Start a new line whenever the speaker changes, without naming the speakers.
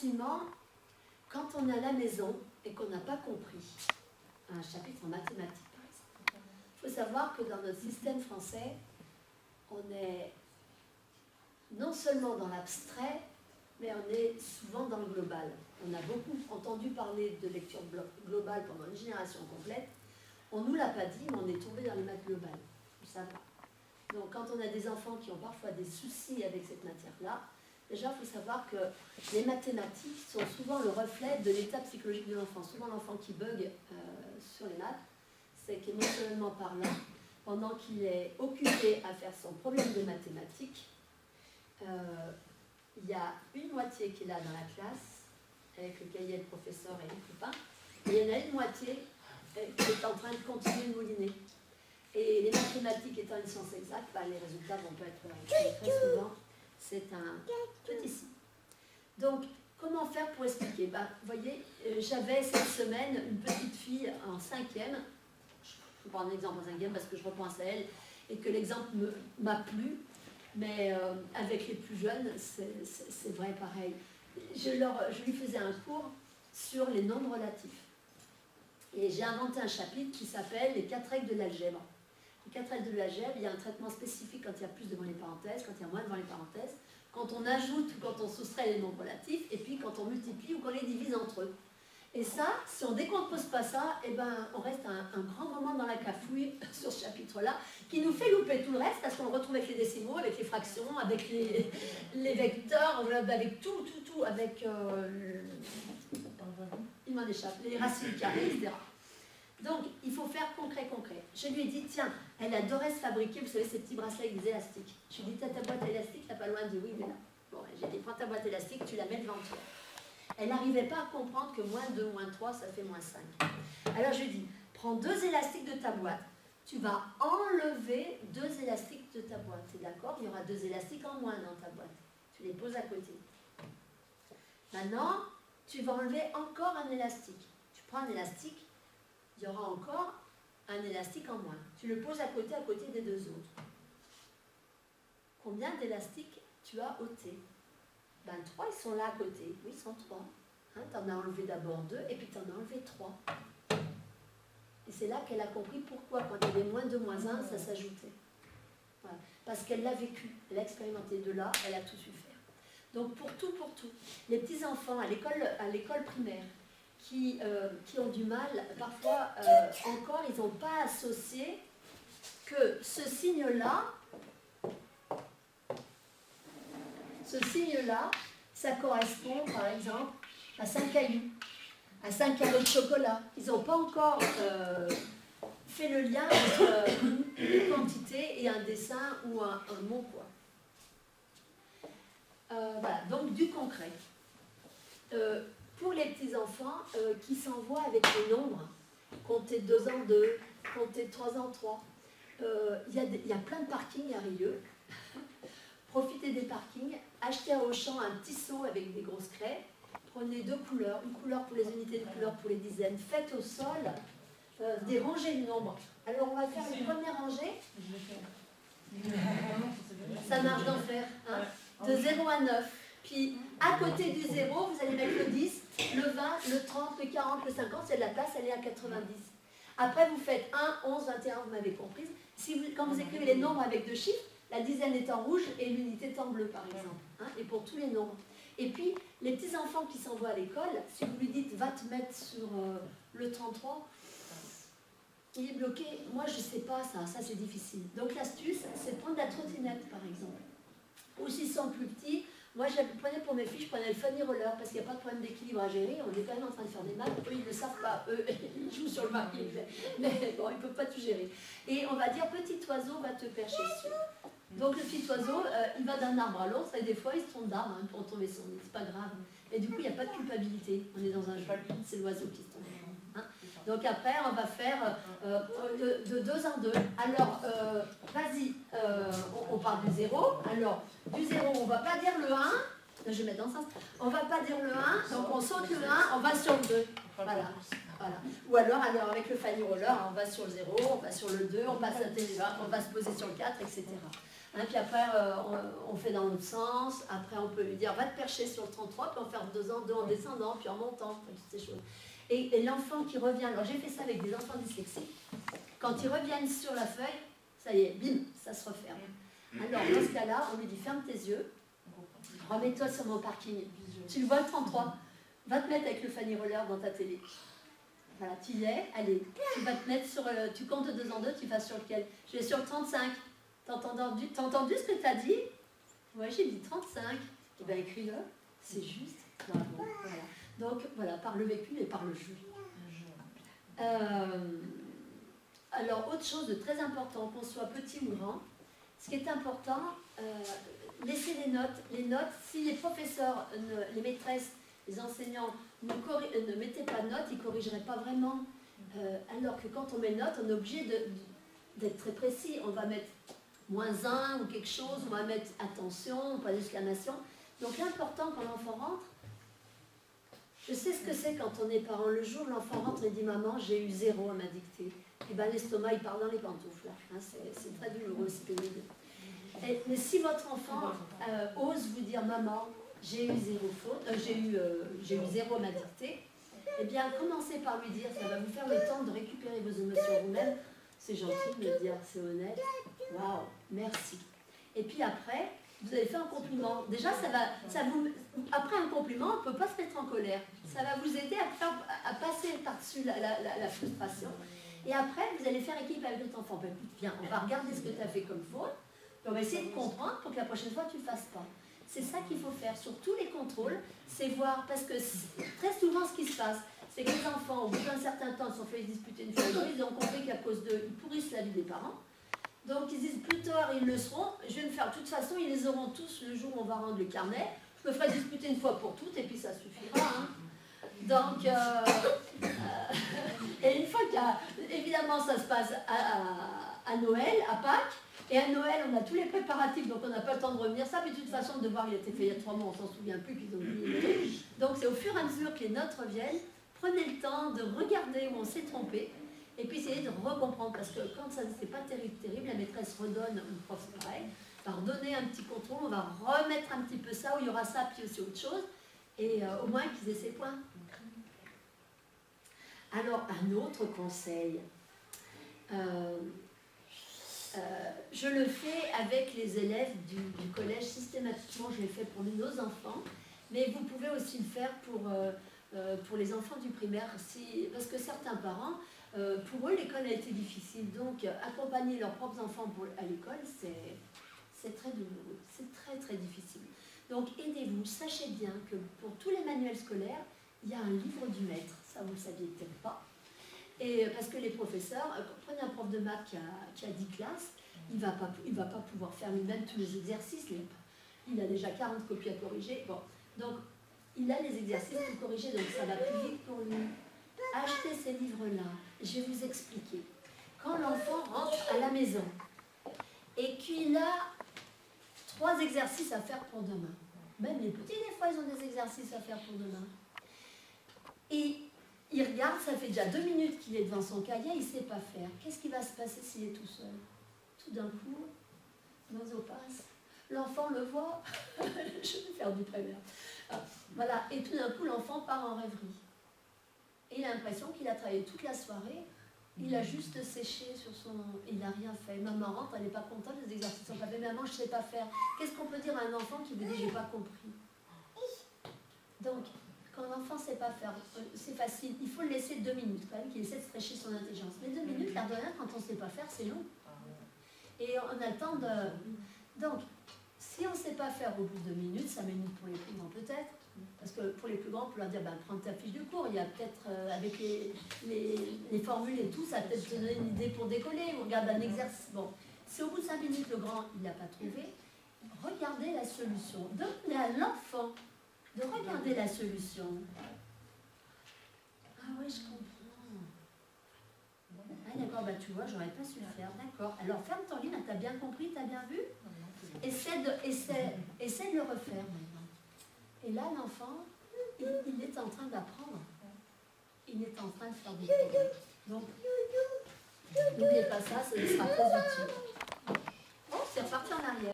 facilement quand on est à la maison et qu'on n'a pas compris un chapitre en mathématiques, par exemple. Il faut savoir que dans notre système français, on est non seulement dans l'abstrait, mais on est souvent dans le global. On a beaucoup entendu parler de lecture globale pendant une génération complète. On ne nous l'a pas dit, mais on est tombé dans les maths globales. Ça va. Donc quand on a des enfants qui ont parfois des soucis avec cette matière-là, déjà il faut savoir que les mathématiques sont souvent le reflet de l'état psychologique de l'enfant. Souvent l'enfant qui bug sur les maths, c'est qu'émotionnellement parlant, pendant qu'il est occupé à faire son problème de mathématiques, il y a une moitié qui est là dans la classe, avec le cahier de professeur et les copains, et il y en a une moitié qui est en train de continuer de mouliner. Et les mathématiques étant une science exacte, bah, les résultats vont pas être très souvent. C'est un petit signe. Donc, comment faire pour expliquer? Bah, vous voyez, j'avais cette semaine une petite fille en 5e. Je prends un exemple en 5e parce que je repense à elle et que l'exemple m'a plu. Mais avec les plus jeunes, c'est vrai pareil. Je lui faisais un cours sur les nombres relatifs. Et j'ai inventé un chapitre qui s'appelle les 4 règles de l'algèbre. Les 4 règles de l'algèbre, il y a un traitement spécifique quand il y a plus devant les parenthèses, quand il y a moins devant les parenthèses, quand on ajoute ou quand on soustrait les nombres relatifs, et puis quand on multiplie ou qu'on les divise entre eux. Et ça, si on décompose pas ça, eh ben, on reste un grand moment dans la cafouille sur ce chapitre-là, qui nous fait louper tout le reste, parce qu'on le retrouve avec les décimaux, avec les fractions, avec les vecteurs, avec tout, avec... il m'en échappe, les racines carrées, etc. Donc, il faut faire concret. Je lui ai dit, tiens, elle adorait se fabriquer, vous savez, ces petits bracelets avec des élastiques. Je lui ai dit, t'as ta boîte élastique, t'as pas loin de oui, mais là. Bon, j'ai dit, prends ta boîte élastique, tu la mets devant toi. Elle n'arrivait pas à comprendre que moins 2, moins 3, ça fait moins 5. Alors je lui ai dit, prends 2 élastiques de ta boîte, tu vas enlever 2 élastiques de ta boîte. T'es d'accord? Il y aura 2 élastiques en moins dans ta boîte. Tu les poses à côté. Maintenant, tu vas enlever encore un élastique. Tu prends un élastique, il y aura encore un élastique en moins. Tu le poses à côté des 2 autres. Combien d'élastiques tu as ôté? Ben 3, ils sont là à côté. Oui, ils sont 3. Hein, tu en as enlevé d'abord 2 et puis tu en as enlevé 3. Et c'est là qu'elle a compris pourquoi, quand il y avait moins 2, moins 1, ça s'ajoutait. Voilà. Parce qu'elle l'a vécu, elle a expérimenté. De là, elle a tout su faire. Donc pour tout, les petits-enfants à l'école primaire qui ont du mal, parfois encore, ils n'ont pas associé que ce signe-là, ça correspond par exemple à 5 cailloux, à 5 carreaux de chocolat. Ils n'ont pas encore fait le lien entre une quantité et un dessin ou un mot, quoi. Voilà, donc du concret. Pour les petits-enfants qui s'envoient avec les nombres, compter 2 en 2, compter 3 en 3, il y a plein de parkings à Rieux. Profitez des parkings, achetez à Auchan un petit seau avec des grosses craies, prenez 2 couleurs, une couleur pour les unités, une couleur pour les dizaines, faites au sol des rangées de nombres. Alors on va faire une première rangée. Ça marche d'en faire, hein, de 0 à 9. Puis à côté du 0, vous allez mettre le 10, le 20, le 30, le 40, le 50, c'est de la place, elle est à 90. Après vous faites 1, 11, 21, vous m'avez comprise. Quand vous écrivez les nombres avec 2 chiffres, la dizaine est en rouge et l'unité est en bleu, par exemple. Hein, et pour tous les nombres. Et puis, les petits-enfants qui s'envoient à l'école, si vous lui dites « va te mettre sur le 33 », il est bloqué. Moi, je ne sais pas ça c'est difficile. Donc l'astuce, c'est de prendre la trottinette, par exemple. Ou s'ils sont plus petits, moi je prenais pour mes filles, je prenais le funny roller, parce qu'il n'y a pas de problème d'équilibre à gérer, on est quand même en train de faire des maths, eux ils ne le savent pas, eux ils jouent sur le marquis, mais bon, ils ne peuvent pas tout gérer. Et on va dire, petit oiseau va te percher dessus. Donc le petit oiseau, il va d'un arbre à l'autre, et des fois il se trompe d'arbre pour tomber son nid, c'est pas grave. Et du coup, il n'y a pas de culpabilité, on est dans un jeu, c'est l'oiseau qui se tombe. Hein. Donc après, on va faire de 2 en 2. Alors, vas-y, on part du 0. Alors, du 0, on ne va pas dire le 1. Je vais mettre dans le sens. On ne va pas dire le 1, donc on saute le 1, on va sur le 2. Voilà. Ou alors, avec le funny roller, on va sur le 0, on va sur le 2, on passe à télé, on va se poser sur le 4, etc. Hein, puis après, on fait dans l'autre sens. Après, on peut lui dire, va te percher sur le 33, puis on fait deux en descendant, puis en montant, toutes ces choses. Et l'enfant qui revient, alors j'ai fait ça avec des enfants dyslexiques, quand ils reviennent sur la feuille, ça y est, bim, ça se referme. Alors, dans ce cas-là, on lui dit, ferme tes yeux, remets-toi sur mon parking. Tu le vois le 33, va te mettre avec le Fanny Roller dans ta télé. Voilà, tu y es, allez, tu vas te mettre sur, tu comptes de 2 en 2, tu vas sur lequel? Je vais sur le 35. T'as entendu ce que tu as dit? Oui, j'ai dit 35. Eh bien, écris-le, c'est juste. Bravo. Voilà. Donc, voilà, par le vécu et par le jeu. Alors, autre chose de très important, qu'on soit petit ou grand, ce qui est important, laissez les notes. Les notes, si les professeurs, les maîtresses, les enseignants ne mettaient pas de notes, ils ne corrigeraient pas vraiment. Alors que quand on met note, on est obligé d'être très précis. On va mettre -1 ou quelque chose, on va mettre attention, pas d'exclamation. Donc l'important quand l'enfant rentre, je sais ce que c'est quand on est parent. Le jour où l'enfant rentre et dit maman, j'ai eu 0 à ma dictée. Et bien l'estomac il part dans les pantoufles. Hein, c'est très douloureux, c'est pénible. Mais si votre enfant ose vous dire maman, j'ai eu 0 faute, j'ai eu 0 à ma dictée, eh bien commencez par lui dire, ça va vous faire le temps de récupérer vos émotions vous-même. C'est gentil de me dire, c'est honnête. Waouh, merci. Et puis après, vous avez fait un compliment. Déjà, après un compliment, on ne peut pas se mettre en colère. Ça va vous aider à passer par-dessus la frustration. Et après, vous allez faire équipe avec votre enfant. Ben, viens, on va regarder ce que tu as fait comme faute. On va essayer de comprendre pour que la prochaine fois, tu ne le fasses pas. C'est ça qu'il faut faire sur tous les contrôles, c'est voir, parce que très souvent, ce qui se passe, c'est que les enfants, au bout d'un certain temps, se sont fait disputer une fois, ils ont compris qu'à cause d'eux, ils pourrissent la vie des parents. Donc ils disent plus tard ils le seront, je vais me faire, de toute façon ils les auront tous le jour où on va rendre le carnet, je me ferai disputer une fois pour toutes et puis ça suffira. Hein. Donc, et une fois évidemment ça se passe à Noël, à Pâques, et à Noël on a tous les préparatifs donc on n'a pas le temps de revenir, ça mais de toute façon le devoir il a été fait il y a 3 mois, on s'en souvient plus qu'ils ont oublié. Donc c'est au fur et à mesure que les notes reviennent, prenez le temps de regarder où on s'est trompé. Et puis essayez de recomprendre, parce que quand ça c'est pas terrible, la maîtresse redonne, le prof c'est pareil, va redonner un petit contrôle, on va remettre un petit peu ça, où il y aura ça, puis aussi autre chose, et au moins qu'ils aient ces points. Alors, un autre conseil, je le fais avec les élèves du collège, systématiquement je l'ai fait pour nos enfants, mais vous pouvez aussi le faire pour les enfants du primaire, parce que certains parents, pour eux, l'école a été difficile. Donc, accompagner leurs propres enfants à l'école, c'est très douloureux. C'est très, très difficile. Donc, aidez-vous. Sachez bien que pour tous les manuels scolaires, il y a un livre du maître. Ça, vous ne le saviez peut-être pas. Et parce que les professeurs, prenez un prof de maths qui a 10 classes, il ne va pas pouvoir faire lui-même tous les exercices. Il a déjà 40 copies à corriger. Bon. Donc, il a les exercices pour corriger, donc ça va plus vite pour lui. Achetez ces livres-là. Je vais vous expliquer. Quand l'enfant rentre à la maison et qu'il a 3 exercices à faire pour demain, même les petits, des fois, ils ont des exercices à faire pour demain. Et il regarde, ça fait déjà 2 minutes qu'il est devant son cahier, il ne sait pas faire. Qu'est-ce qui va se passer s'il est tout seul? Tout d'un coup, l'oiseau passe. L'enfant le voit. Je vais faire du primaire. Voilà. Et tout d'un coup, l'enfant part en rêverie. Et il a l'impression qu'il a travaillé toute la soirée, il a juste séché sur son... Il n'a rien fait. Maman rentre, elle n'est pas contente, les exercices sont pas faits. Maman, je ne sais pas faire. Qu'est-ce qu'on peut dire à un enfant qui vous dit, j'ai pas compris? Donc, quand l'enfant ne sait pas faire, c'est facile. Il faut le laisser 2 minutes quand même, qu'il essaie de stretcher son intelligence. Mais 2 minutes, l'air de rien, quand on ne sait pas faire, c'est long. Et on a le temps de... Donc, si on ne sait pas faire au bout de 2 minutes, 5 minutes pour les plus grands peut-être, parce que pour les plus grands, on peut leur dire, prends ta fiche de cours, il y a peut-être, avec les formules et tout, ça va peut-être te donner une idée pour décoller, on regarde un exercice. Bon, si au bout de 5 minutes, le grand, il n'a pas trouvé, regardez la solution. Donnez à l'enfant de regarder la solution. Ah oui, je comprends. Ah d'accord, tu vois, j'aurais pas su le faire, d'accord. Alors ferme ton livre, t'as bien compris, t'as bien vu? Essaie de le refaire maintenant. Et là, l'enfant, il est en train d'apprendre. Il est en train de faire des progrès. Donc, n'oubliez pas ça, ça sera très utile. Oh, c'est partir en arrière.